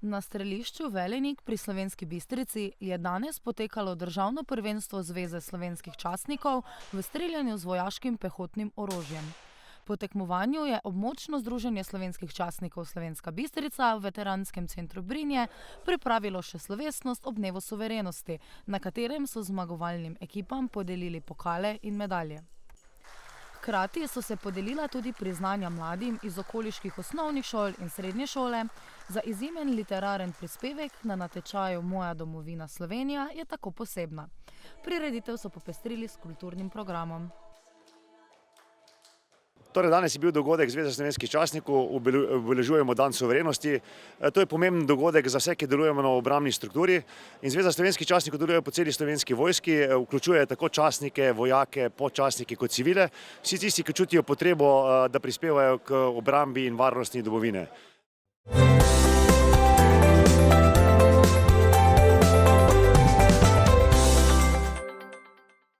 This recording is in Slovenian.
Na strelišču Velenik pri Slovenski Bistrici je danes potekalo državno prvenstvo Zveze slovenskih častnikov v streljanju z vojaškim pehotnim orožjem. Po tekmovanju je območno združenje slovenskih častnikov Slovenska Bistrica v veteranskem centru Brinje pripravilo še slovesnost ob dnevu suverenosti, na katerem so zmagovalnim ekipam podelili pokale in medalje. Hkrati so se podelila tudi priznanja mladim iz okoliških osnovnih šol in srednje šole. Za izjemen literaren prispevek na natečaju Moja domovina Slovenija je tako posebna. Prireditev so popestrili s kulturnim programom. Torej, danes je bil dogodek Zveze slovenskih častnikov, obeležujemo dan suverenosti. To je pomemben dogodek za vse, ki delujemo na obrambni strukturi. In Zveza slovenskih častnikov deluje po celi Slovenski vojski, vključuje tako častnike, vojake, podčastnike kot civile. Vsi tisti, ki čutijo potrebo, da prispevajo k obrambi in varnosti domovine.